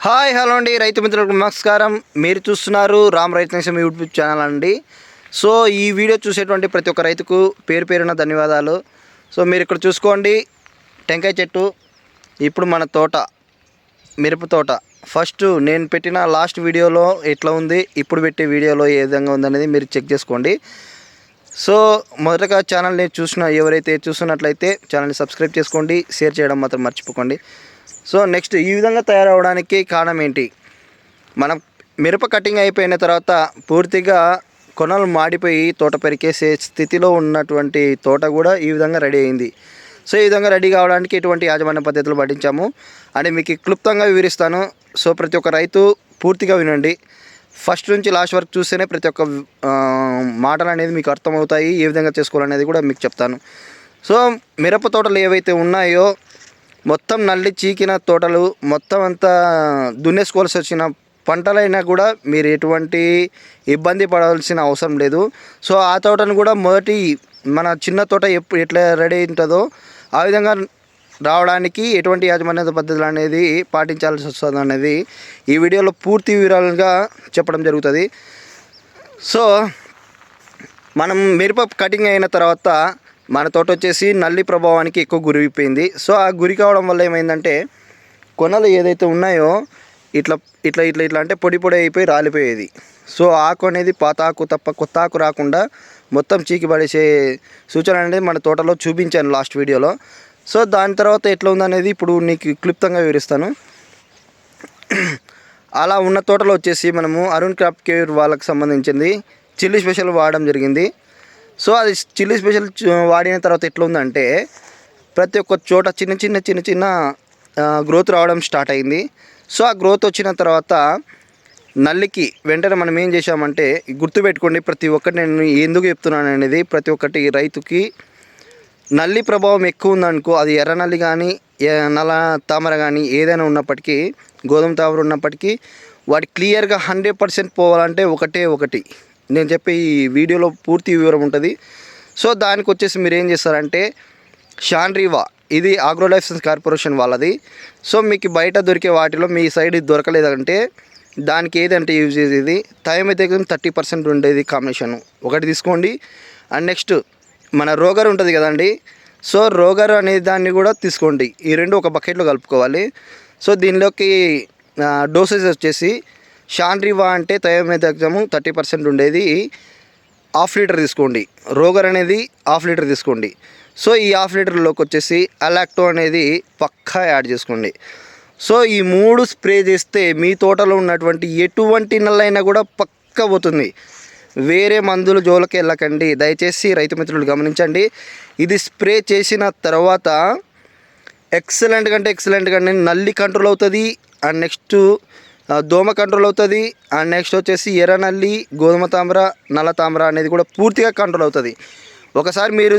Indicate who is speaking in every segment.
Speaker 1: Hi hello అండి, రైతు మిత్రులకు నమస్కారం. మీరు చూస్తున్నారు రామ్ రైతు నేస్తం యూట్యూబ్ ఛానల్ అండి. సో ఈ వీడియో చూసేటువంటి ప్రతి ఒక్క రైతుకు పేరు పేరున ధన్యవాదాలు. సో మీరు ఇక్కడ చూసుకోండి, టెంకాయ చెట్టు. ఇప్పుడు మన తోట, మిరప తోట. ఫస్ట్ నేను పెట్టిన లాస్ట్ వీడియోలో ఎట్లా ఉంది, ఇప్పుడు పెట్టే వీడియోలో ఏ విధంగా ఉందనేది మీరు చెక్ చేసుకోండి. సో మొదటగా ఛానల్ని ఎవరైతే చూస్తున్నట్లయితే ఛానల్ని సబ్స్క్రైబ్ చేసుకోండి, షేర్ చేయడం మాత్రం మర్చిపోకండి. సో నెక్స్ట్ ఈ విధంగా తయారవడానికి కారణం ఏంటి? మనం మిరప కటింగ్ అయిపోయిన తర్వాత పూర్తిగా కొనలు మాడిపోయి తోట పెరికేసే స్థితిలో ఉన్నటువంటి తోట కూడా ఈ విధంగా రెడీ అయింది. సో ఈ విధంగా రెడీ కావడానికి ఎటువంటి యాజమాన్య పద్ధతులు పాటించాము అని మీకు క్లుప్తంగా వివరిస్తాను. సో ప్రతి ఒక్క రైతు పూర్తిగా వినండి. ఫస్ట్ నుంచి లాస్ట్ వరకు చూస్తేనే ప్రతి ఒక్క మాటలు అనేది మీకు అర్థమవుతాయి. ఏ విధంగా చేసుకోవాలనేది కూడా మీకు చెప్తాను. సో మిరప తోటలు ఏవైతే ఉన్నాయో మొత్తం నల్లి చీకిన తోటలు, మొత్తం అంతా దున్నేసుకోవాల్సి వచ్చిన పంటలైనా కూడా మీరు ఎటువంటి ఇబ్బంది పడాల్సిన అవసరం లేదు. సో ఆ తోటను కూడా మొదటి మన చిన్న తోట ఎట్లా రెడీ ఉంటుందో ఆ విధంగా రావడానికి ఎటువంటి యాజమాన్య పద్ధతులు అనేది పాటించాల్సి వస్తుంది అనేది ఈ వీడియోలో పూర్తి వివరాలుగా చెప్పడం జరుగుతుంది. సో మనం మిరప కటింగ్ అయిన తర్వాత మన తోట వచ్చేసి నల్లి ప్రభావానికి ఎక్కువ గురైపోయింది. సో ఆ గురి కావడం వల్ల ఏమైందంటే కొనలు ఏదైతే ఉన్నాయో ఇట్లా ఇట్లా ఇట్లా ఇట్లా అంటే పొడి పొడి అయిపోయి రాలిపోయేది. సో ఆకు అనేది పాత ఆకు తప్ప కొత్త ఆకు రాకుండా మొత్తం చీకి పడేసే సూచన అనేది మన తోటలో చూపించాను లాస్ట్ వీడియోలో. సో దాని తర్వాత ఎట్లా ఉందనేది ఇప్పుడు నీకు క్లుప్తంగా వివరిస్తాను. అలా ఉన్న తోటలో వచ్చేసి మనము అరుణ్ క్రాప్ కేర్ వాళ్ళకి సంబంధించింది చిల్లీ స్పెషల్ వాడడం జరిగింది. సో అది చిల్లీ స్పెషల్ వాడిన తర్వాత ఎట్లా ఉందంటే ప్రతి ఒక్క చోట చిన్న చిన్న గ్రోత్ రావడం స్టార్ట్ అయింది. సో ఆ గ్రోత్ వచ్చిన తర్వాత నల్లికి వెంటనే మనం ఏం చేసామంటే, గుర్తుపెట్టుకోండి ప్రతి ఒక్కటి నేను ఎందుకు చెప్తున్నాను అనేది, ప్రతి ఒక్కటి రైతుకి నల్లి ప్రభావం ఎక్కువ ఉందనుకో, అది ఎర్ర నల్లి కానీ నల్ల తామర కానీ ఏదైనా ఉన్నప్పటికీ, గోధుమ తామర ఉన్నప్పటికీ వాటి క్లియర్గా 100% పోవాలంటే ఒకటి నేను చెప్పే ఈ వీడియోలో పూర్తి వివరం ఉంటుంది. సో దానికి వచ్చేసి మీరు ఏం చేస్తారంటే షాన్రీవా, ఇది ఆగ్రోలైఫ్ కార్పొరేషన్ వాళ్ళది. సో మీకు బయట దొరికే వాటిలో మీ సైడ్ దొరకలేదంటే దానికి ఏదంటే యూజ్ చేసేది థైమెథాక్సమ్ 30% ఉండేది కాంబినేషన్ ఒకటి తీసుకోండి. అండ్ నెక్స్ట్ మన రోగర్ ఉంటుంది కదండి, సో రోగర్ అనే దాన్ని కూడా తీసుకోండి. ఈ రెండు ఒక బకెట్లో కలుపుకోవాలి. సో దీనిలోకి డోసేజ్ వచ్చేసి షాన్రీవా అంటే థైమెథాక్సమ్ 30% ఉండేది 1/2 లీటర్ తీసుకోండి. రోగర్ అనేది 1/2 లీటర్ తీసుకోండి. సో ఈ 1/2 లీటర్లోకి వచ్చేసి అలాక్టో అనేది పక్కా యాడ్ చేసుకోండి. సో ఈ 3 స్ప్రే చేస్తే మీ తోటలో ఉన్నటువంటి ఎటువంటి నల్లైనా కూడా పక్కా పోతుంది. వేరే మందులు జోలకి వెళ్ళకండి దయచేసి రైతు మిత్రులు గమనించండి. ఇది స్ప్రే చేసిన తర్వాత ఎక్సలెంట్గా నల్లి కంట్రోల్ అవుతుంది. అండ్ నెక్స్ట్ దోమ కంట్రోల్ అవుతుంది. అండ్ నెక్స్ట్ వచ్చేసి ఎర్ర నల్లి, గోధుమ తామర, నల్ల తామర అనేది కూడా పూర్తిగా కంట్రోల్ అవుతుంది. ఒకసారి మీరు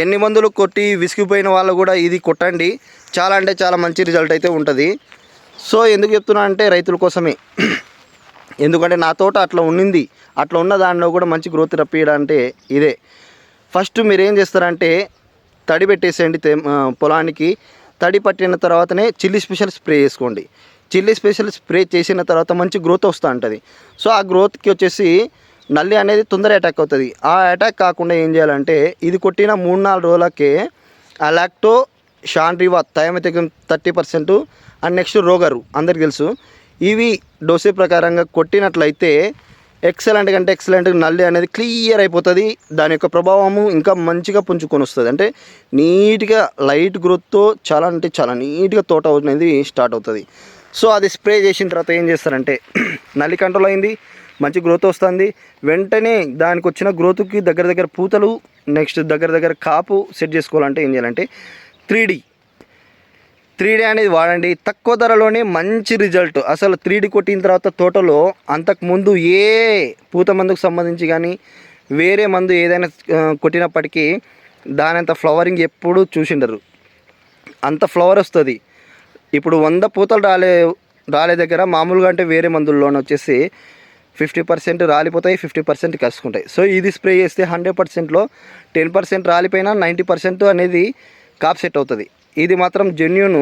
Speaker 1: ఎన్ని మందులు కొట్టి విసిగిపోయిన వాళ్ళు కూడా ఇది కొట్టండి, చాలా అంటే చాలా మంచి రిజల్ట్ అయితే ఉంటుంది. సో ఎందుకు చెప్తున్నా అంటే రైతుల కోసమే, ఎందుకంటే నా తోట అట్లా ఉన్నింది. అట్లా ఉన్న దానిలో కూడా మంచి గ్రోత్ రప్పియడంటే ఇదే. ఫస్ట్ మీరు ఏం చేస్తారంటే తడి పెట్టేసేయండి పొలానికి. తడి పట్టిన తర్వాతనే చిల్లీ స్పెషల్ స్ప్రే చేసుకోండి. చిల్లీ స్పెషల్ స్ప్రే చేసిన తర్వాత మంచి గ్రోత్ వస్తూ ఉంటుంది. సో ఆ గ్రోత్కి వచ్చేసి నల్లి అనేది తొందర అటాక్ అవుతుంది. ఆ అటాక్ కాకుండా ఏం చేయాలంటే ఇది కొట్టిన 3-4 రోజులకే అలాక్టో, షాన్రీవా, థైమెథాక్సమ్ 30% అండ్ నెక్స్ట్ రోగరు అందరికి తెలుసు, ఇవి డోసే ప్రకారంగా కొట్టినట్లయితే ఎక్సలెంట్గా నల్లి అనేది క్లియర్ అయిపోతుంది. దాని యొక్క ప్రభావము ఇంకా మంచిగా పుంజుకొని వస్తుంది. అంటే నీట్గా లైట్ గ్రోత్తో చాలా అంటే చాలా నీట్గా తోట అనేది స్టార్ట్ అవుతుంది. సో అది స్ప్రే చేసిన తర్వాత ఏం చేస్తారంటే నల్లి కంట్రోల్ అయింది, మంచి గ్రోత్ వస్తుంది. వెంటనే దానికి వచ్చిన గ్రోత్కి దగ్గర పూతలు, నెక్స్ట్ దగ్గర కాపు సెట్ చేసుకోవాలంటే ఏం చేయాలంటే 3D అనేది వాడండి. తక్కువ ధరలోనే మంచి రిజల్ట్. అసలు 3D కొట్టిన తర్వాత తోటలో అంతకుముందు ఏ పూత మందుకు సంబంధించి కానీ వేరే మందు ఏదైనా కొట్టినప్పటికీ దానంత ఫ్లవరింగ్ ఎప్పుడూ చూసిండరు. అంత ఫ్లవర్ వస్తుంది. ఇప్పుడు 100 పూతలు రాలే దగ్గర మామూలుగా అంటే వేరే మందుల్లోనే వచ్చేసి 50% రాలిపోతాయి, 50% కలుసుకుంటాయి. సో ఇది స్ప్రే చేస్తే 100%లో 10% రాలిపోయినా 90% అనేది కాప్ సెట్ అవుతుంది. ఇది మాత్రం జెన్యూన్.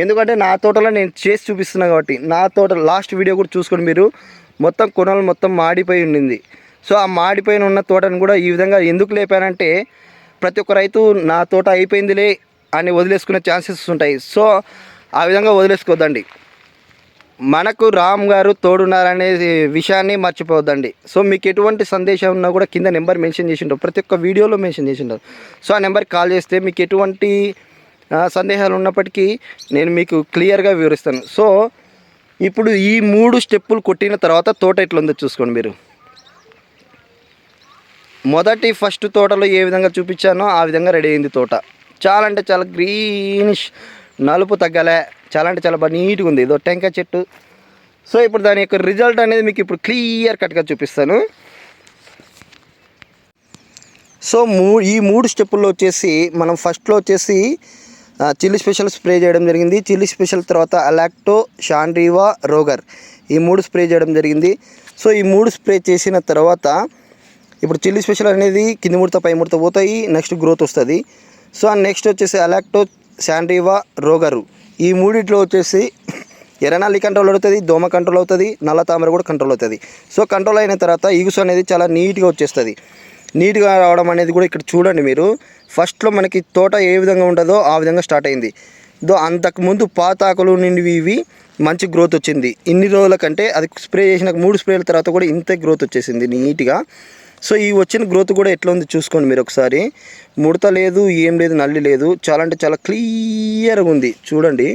Speaker 1: ఎందుకంటే నా తోటలో నేను చేసి చూపిస్తున్నా కాబట్టి. నా తోట లాస్ట్ వీడియో కూడా చూసుకొని మీరు మొత్తం కొనలు మొత్తం మాడిపోయి ఉండింది. సో ఆ మాడిపోయిన ఉన్న తోటను కూడా ఈ విధంగా ఎందుకు లేపానంటే ప్రతి ఒక్క రైతు నా తోట అయిపోయిందిలే అని వదిలేసుకునే ఛాన్సెస్ ఉంటాయి. సో ఆ విధంగా వదిలేసుకోవద్దండి. మనకు రామ్ గారు తోడున్నారనే విషయాన్ని మర్చిపోవద్దండి. సో మీకు ఎటువంటి సందేశం ఉన్నా కూడా కింద నెంబర్ మెన్షన్ చేసి ఉంటారు, ప్రతి ఒక్క వీడియోలో మెన్షన్ చేసి ఉంటారు. సో ఆ నెంబర్కి కాల్ చేస్తే మీకు ఎటువంటి సందేహాలు ఉన్నప్పటికీ నేను మీకు క్లియర్గా వివరిస్తాను. సో ఇప్పుడు ఈ 3 స్టెప్పులు కొట్టిన తర్వాత తోట ఎట్లుందో చూసుకోండి మీరు. ఫస్ట్ తోటలో ఏ విధంగా చూపించానో ఆ విధంగా రెడీ అయింది తోట. చాలా అంటే చాలా గ్రీనిష్, నలుపు తగ్గలే, చాలా అంటే చాలా బాగా నీట్గా ఉంది. ఇదో టెంకాయ చెట్టు. సో ఇప్పుడు దాని యొక్క రిజల్ట్ అనేది మీకు ఇప్పుడు క్లియర్ కట్గా చూపిస్తాను. సో ఈ 3 స్టెప్పుల్లో వచ్చేసి మనం ఫస్ట్లో వచ్చేసి చిల్లీ స్పెషల్ స్ప్రే చేయడం జరిగింది. చిల్లీ స్పెషల్ తర్వాత అలాక్టో, షాన్రీవా, రోగర్ ఈ 3 స్ప్రే చేయడం జరిగింది. సో ఈ 3 స్ప్రే చేసిన తర్వాత ఇప్పుడు చిల్లీ స్పెషల్ అనేది కింది ముడత పై ముడత పోతాయి, నెక్స్ట్ గ్రోత్ వస్తుంది. సో నెక్స్ట్ వచ్చేసి అలాక్టో, శాండ్రీవా, రోగరు ఈ 3 వచ్చేసి ఎర్రనల్లి కంట్రోల్ అవుతుంది, దోమ కంట్రోల్ అవుతుంది, నల్ల తామర కూడా కంట్రోల్ అవుతుంది. సో కంట్రోల్ అయిన తర్వాత ఈగుసు అనేది చాలా నీట్గా వచ్చేస్తుంది. నీట్గా రావడం అనేది కూడా ఇక్కడ చూడండి మీరు. ఫస్ట్లో మనకి తోట ఏ విధంగా ఉంటుందో ఆ విధంగా స్టార్ట్ అయింది. అంతకుముందు పాత ఆకులు నుండి ఇవి మంచి గ్రోత్ వచ్చింది. ఇన్ని రోజుల కంటే అది స్ప్రే చేసిన 3 స్ప్రేల తర్వాత కూడా ఇంతే గ్రోత్ వచ్చేసింది నీట్గా. సో ఈ వచ్చిన గ్రోత్ కూడా ఎట్లా ఉంది చూసుకోండి మీరు ఒకసారి. ముడత లేదు, ఏం లేదు, నల్లి లేదు, చాలా అంటే చాలా క్లియర్గా ఉంది చూడండి.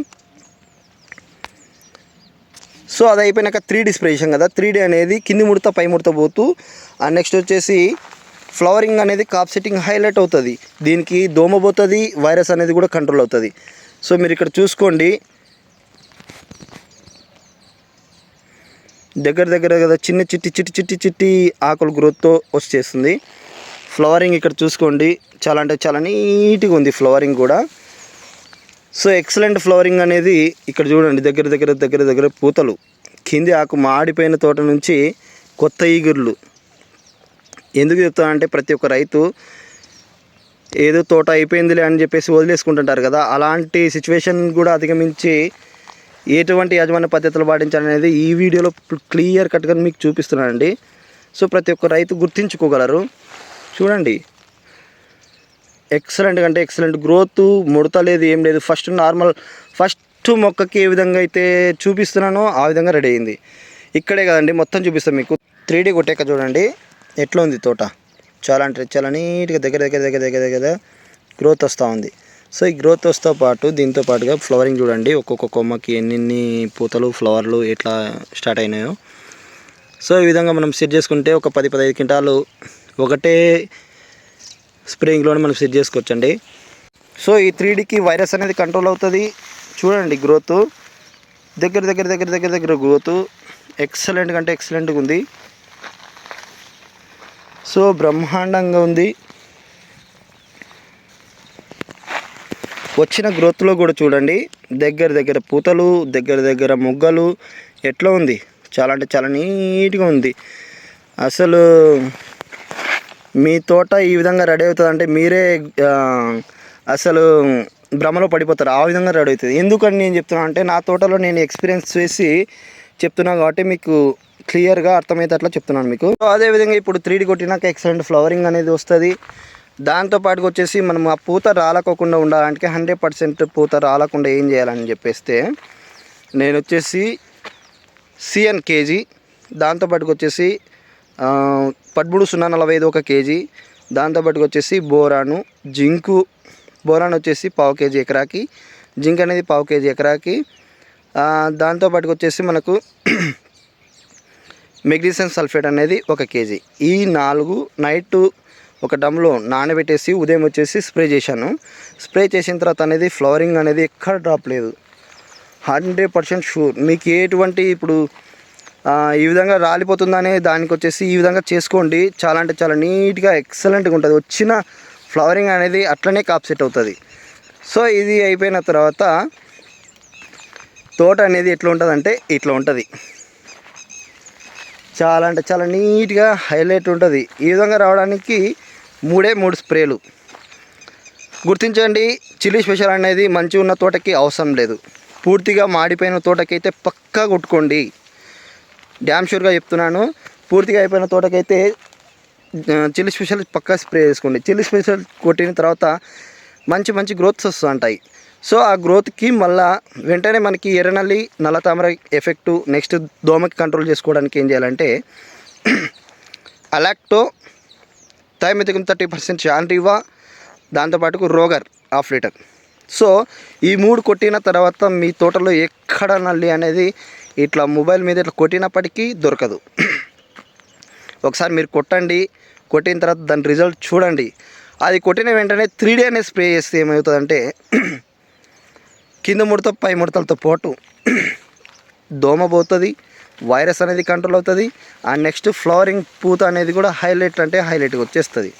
Speaker 1: సో అది అయిపోయినాక 3D స్ప్రే చేసాం కదా, 3D అనేది కింది ముడత పై ముడత పోతూ నెక్స్ట్ వచ్చేసి ఫ్లవరింగ్ అనేది కాప్ సెట్టింగ్ హైలైట్ అవుతుంది. దీనికి దోమ పోతుంది, వైరస్ అనేది కూడా కంట్రోల్ అవుతుంది. సో మీరు ఇక్కడ చూసుకోండి, దగ్గర కదా చిన్న చిట్టి ఆకులు గ్రోత్తో వచ్చేస్తుంది. ఫ్లవరింగ్ ఇక్కడ చూసుకోండి, చాలా అంటే చాలా నీట్గా ఉంది ఫ్లవరింగ్ కూడా. సో ఎక్సలెంట్ ఫ్లవరింగ్ అనేది ఇక్కడ చూడండి. దగ్గర పూతలు, కింది ఆకు మాడిపోయిన తోట నుంచి కొత్త ఈగుర్లు. ఎందుకు చెప్తానంటే ప్రతి ఒక్క రైతు ఏదో తోట అయిపోయిందిలే అని చెప్పేసి వదిలేసుకుంటుంటారు కదా, అలాంటి సిచ్యువేషన్ కూడా అధిగమించి ఎటువంటి యాజమాన్య పద్ధతులు పాటించాలనేది ఈ వీడియోలో క్లియర్ కట్గా మీకు చూపిస్తున్నానండి. సో ప్రతి ఒక్క రైతు గుర్తించుకోగలరు. చూడండి, ఎక్సలెంట్ అంటే ఎక్సలెంట్ గ్రోత్, ముడత లేదు, ఏం లేదు. ఫస్ట్ మొక్కకి ఏ విధంగా అయితే చూపిస్తున్నానో ఆ విధంగా రెడీ అయింది. ఇక్కడే కదండి మొత్తం చూపిస్తాను మీకు. 3D కొట్టాక చూడండి ఎట్లా ఉంది తోట. చాలా అంటే చాలా నీట్గా దగ్గర గ్రోత్ వస్తూ ఉంది. సో ఈ గ్రోత్ వస్తూ పాటు దీంతో పాటుగా ఫ్లవరింగ్ చూడండి, ఒక్కొక్క కొమ్మకి ఎన్ని పూతలు, ఫ్లవర్లు ఎట్లా స్టార్ట్ అయినాయో. సో ఈ విధంగా మనం సెట్ చేసుకుంటే ఒక 10-15 క్వింటాలు ఒకటే స్ప్రేయింగ్లోనే మనం సెట్ చేసుకోవచ్చండి. సో ఈ 3Dకి వైరస్ అనేది కంట్రోల్ అవుతుంది. చూడండి గ్రోత్ దగ్గర గ్రోత్ ఎక్సలెంట్ అంటే ఎక్సలెంట్గా ఉంది. సో బ్రహ్మాండంగా ఉంది. వచ్చిన గ్రోత్లో కూడా చూడండి, దగ్గర పూతలు, దగ్గర మొగ్గలు ఎట్లా ఉంది. చాలా అంటే చాలా నీట్గా ఉంది. అసలు మీ తోట ఈ విధంగా రెడీ అవుతుంది అంటే మీరే అసలు భ్రమలో పడిపోతారు. ఆ విధంగా రెడీ అవుతుంది. ఎందుకని నేను చెప్తున్నా అంటే నా తోటలో నేను ఎక్స్పీరియన్స్ చేసి చెప్తున్నాను కాబట్టి మీకు క్లియర్గా అర్థమైతే అట్లా చెప్తున్నాను మీకు. అదేవిధంగా ఇప్పుడు 3D కొట్టినాక ఎక్సలెంట్ ఫ్లవరింగ్ అనేది వస్తుంది. దాంతోపాటుగా వచ్చేసి మనం ఆ పూత రాలకోకుండా ఉండాలంటే 100% పూత రాలకుండా ఏం చేయాలని చెప్పేస్తే నేను వచ్చేసి CN kg, దాంతోపాటుగా వచ్చేసి పడ్బుడు 0.45 1 kg, దాంతోపాటుగా వచ్చేసి బోరాను వచ్చేసి 1/2 kg ఎకరాకి, జింక్ అనేది 1/2 kg ఎకరాకి, దాంతోపాటుగా వచ్చేసి మనకు మెగ్నీషియం సల్ఫేట్ అనేది 1 kg. ఈ 4 నైట్ ఒక డమ్లో నానబెట్టేసి ఉదయం వచ్చేసి స్ప్రే చేశాను. స్ప్రే చేసిన తర్వాత అనేది ఫ్లవరింగ్ అనేది ఎక్కడ డ్రాప్ లేదు, 100% షూర్. మీకు ఎటువంటి ఇప్పుడు ఈ విధంగా రాలిపోతుందనే దానికి వచ్చేసి ఈ విధంగా చేసుకోండి. చాలా అంటే చాలా నీట్గా ఎక్సలెంట్గా ఉంటుంది. వచ్చిన ఫ్లవరింగ్ అనేది అట్లనే కాప్ సెట్ అవుతుంది. సో ఇది అయిపోయిన తర్వాత తోట అనేది ఎట్లా ఉంటుంది అంటే ఇట్లా ఉంటుంది. చాలా అంటే చాలా నీట్గా హైలైట్ ఉంటుంది. ఈ విధంగా రావడానికి 3 స్ప్రేలు. గుర్తించండి, చిల్లీ స్పెషల్ అనేది మంచిగా ఉన్న తోటకి అవసరం లేదు. పూర్తిగా మాడిపోయిన తోటకైతే పక్కా కొట్టుకోండి, డ్యామ్ షూర్గా చెప్తున్నాను. పూర్తిగా అయిపోయిన తోటకైతే చిల్లీ స్పెషల్ పక్కా స్ప్రే చేసుకోండి. చిల్లీ స్పెషల్ కొట్టిన తర్వాత మంచి మంచి గ్రోత్స్ వస్తూ ఉంటాయి. సో ఆ గ్రోత్కి మళ్ళా వెంటనే మనకి ఎర్రనల్లి నల్ల తామర ఎఫెక్టు, నెక్స్ట్ దోమకి కంట్రోల్ చేసుకోవడానికి ఏం చేయాలంటే అలాక్టో, థైమెథికం 30% శాంటివా, దాంతోపాటుకు రోగర్ 1/2 లీటర్. సో ఈ 3 కొట్టిన తర్వాత మీ తోటలో ఎక్కడ నల్లి అనేది ఇట్లా మొబైల్ మీద ఇట్లా కొట్టినప్పటికీ దొరకదు. ఒకసారి మీరు కొట్టండి, కొట్టిన తర్వాత దాని రిజల్ట్ చూడండి. అది కొట్టిన వెంటనే 3D అనేది స్ప్రే చేస్తే ఏమవుతుందంటే కింద ముడత పై ముడతలతో పాటు దోమ పోతుంది, వైరస్ అనేది కంట్రోల్ అవుతుంది, అండ్ నెక్స్ట్ ఫ్లవరింగ్ పూత అనేది కూడా హైలైట్గా వచ్చేస్తుంది.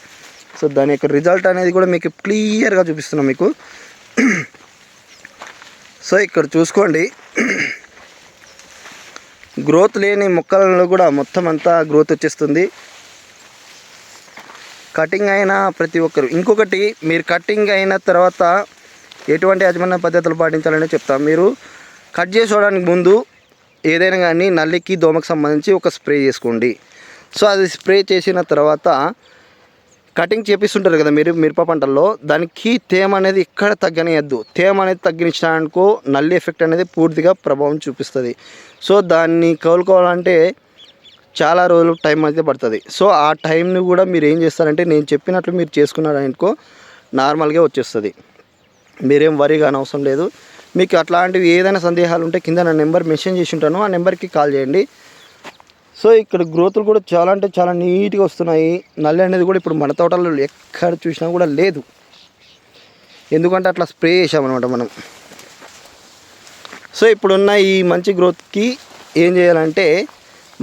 Speaker 1: సో దాని యొక్క రిజల్ట్ అనేది కూడా మీకు క్లియర్గా చూపిస్తున్నాం మీకు. సో ఇక్కడ చూసుకోండి, గ్రోత్ లేని మొక్కలలో కూడా మొత్తం అంతా గ్రోత్ వచ్చేస్తుంది. కటింగ్ అయిన ప్రతి ఒక్కరు, ఇంకొకటి మీరు కటింగ్ అయిన తర్వాత ఎటువంటి యాజమాన్య పద్ధతులు పాటించాలని చెప్తాం. మీరు కట్ చేసుకోవడానికి ముందు ఏదైనా కానీ నల్లికి దోమకు సంబంధించి ఒక స్ప్రే చేసుకోండి. సో అది స్ప్రే చేసిన తర్వాత కటింగ్ చేపిస్తుంటారు కదా మీరు మిరప పంటల్లో, దానికి తేమ అనేది ఎక్కడ తగ్గనియద్దు. తేమ అనేది తగ్గించడానికో నల్లి ఎఫెక్ట్ అనేది పూర్తిగా ప్రభావం చూపిస్తుంది. సో దాన్ని కోలుకోవాలంటే చాలా రోజులు టైం అయితే పడుతుంది. సో ఆ టైంని కూడా మీరు ఏం చేస్తారంటే నేను చెప్పినట్లు మీరు చేసుకున్నారనుకో నార్మల్గా వచ్చేస్తుంది. మీరేం వరి కానవసరం లేదు. మీకు అట్లాంటివి ఏదైనా సందేహాలు ఉంటే కింద నా నెంబర్ మెన్షన్ చేసి ఉంటాను, ఆ నెంబర్కి కాల్ చేయండి. సో ఇక్కడ గ్రోత్లు కూడా చాలా అంటే చాలా నీట్గా వస్తున్నాయి. నల్లి అనేది కూడా ఇప్పుడు మన తోటలో ఎక్కడ చూసినా కూడా లేదు, ఎందుకంటే అట్లా స్ప్రే చేసామన్నమాట మనం. సో ఇప్పుడున్న ఈ మంచి గ్రోత్కి ఏం చేయాలంటే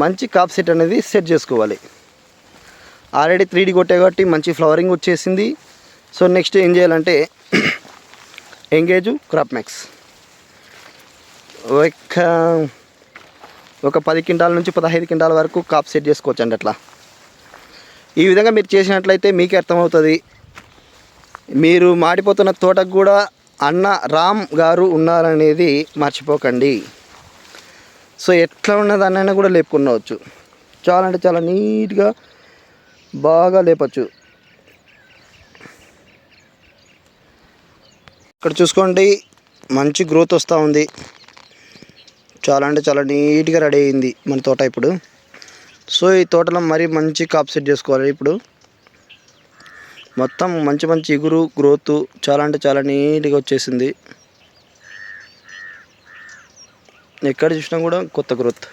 Speaker 1: మంచి కాప్ సెట్ అనేది సెట్ చేసుకోవాలి. ఆల్రెడీ 3D కొట్టే కాబట్టి మంచి ఫ్లవరింగ్ వచ్చేసింది. సో నెక్స్ట్ ఏం చేయాలంటే ఎంగేజ్ క్రాప్ మ్యాక్స్ ఒక 10 క్వింటాల నుంచి 15 క్వింటాల వరకు కాప్ సెట్ చేసుకోవచ్చు అండి. అట్లా ఈ విధంగా మీరు చేసినట్లయితే మీకే అర్థమవుతుంది. మీరు మాడిపోతున్న తోటకు కూడా అన్న రామ్ గారు ఉన్నారనేది మర్చిపోకండి. సో ఎట్లా ఉన్నదాన్నైనా కూడా లేపుకునవచ్చు, చాలా అంటే చాలా నీట్గా బాగా లేపచ్చు. ఇక్కడ చూసుకోండి, మంచి గ్రోత్ వస్తూ ఉంది. చాలా అంటే చాలా నీట్గా రెడీ అయింది మన తోట ఇప్పుడు. సో ఈ తోటలో మరీ మంచి కాప్ సెట్ చేసుకోవాలి. ఇప్పుడు మొత్తం మంచి మంచి ఇగురు గ్రోత్ చాలా అంటే చాలా నీట్గా వచ్చేసింది. ఎక్కడ చూసినా కూడా కొత్త గ్రోత్.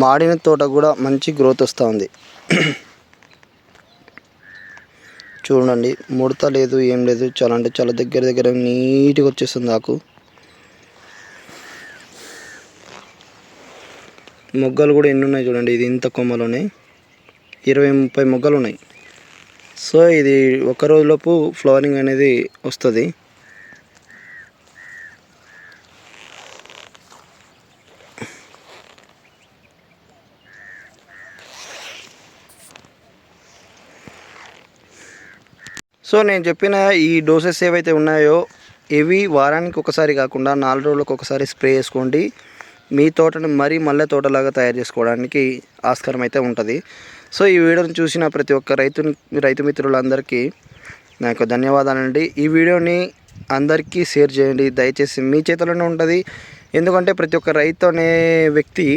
Speaker 1: మాడిన తోట కూడా మంచి గ్రోత్ వస్తూ ఉంది. చూడండి, ముడత లేదు, ఏం లేదు, చాలా అంటే చాలా దగ్గర నీట్గా వచ్చేస్తుంది ఆకు. మొగ్గలు కూడా ఎన్ని ఉన్నాయి చూడండి, ఇది ఇంత కొమ్మలోనే 20-30 మొగ్గలు ఉన్నాయి. సో ఇది ఒక రోజులోపు ఫ్లవరింగ్ అనేది వస్తుంది. సో నేను చెప్పిన ఈ డోసెస్ ఏవైతే ఉన్నాయో ఇవి వారానికి ఒకసారి కాకుండా 4 రోజులకు ఒకసారి స్ప్రే చేసుకోండి. మీ తోటను మరీ మల్లె తోటలాగా తయారు చేసుకోవడానికి ఆస్కారం అయితే ఉంటుంది. సో ఈ వీడియోని చూసిన ప్రతి ఒక్క రైతు మిత్రులందరికీ నాకు ధన్యవాదాలండి. ఈ వీడియోని అందరికీ షేర్ చేయండి దయచేసి, మీ చేతిలోనే ఉంటుంది. ఎందుకంటే ప్రతి ఒక్క రైతు అనే వ్యక్తి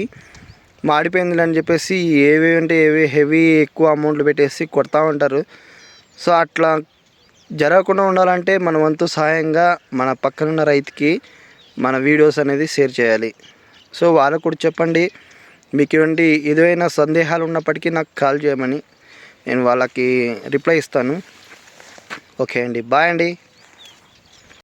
Speaker 1: మాడిపోయింది అని చెప్పేసి ఏవి హెవీ ఎక్కువ అమౌంట్లు పెట్టేసి కొడతా ఉంటారు. సో అట్లా జరగకుండా ఉండాలంటే మన వంతు సహాయంగా మన పక్కనున్న రైతుకి మన వీడియోస్ అనేది షేర్ చేయాలి. సో వాళ్ళకు కూడా చెప్పండి, మీకు ఏదైనా సందేహాలు ఉన్నప్పటికీ నాకు కాల్ చేయమని నేను వాళ్ళకి రిప్లై ఇస్తాను. ఓకే అండి, బాయ్ అండి.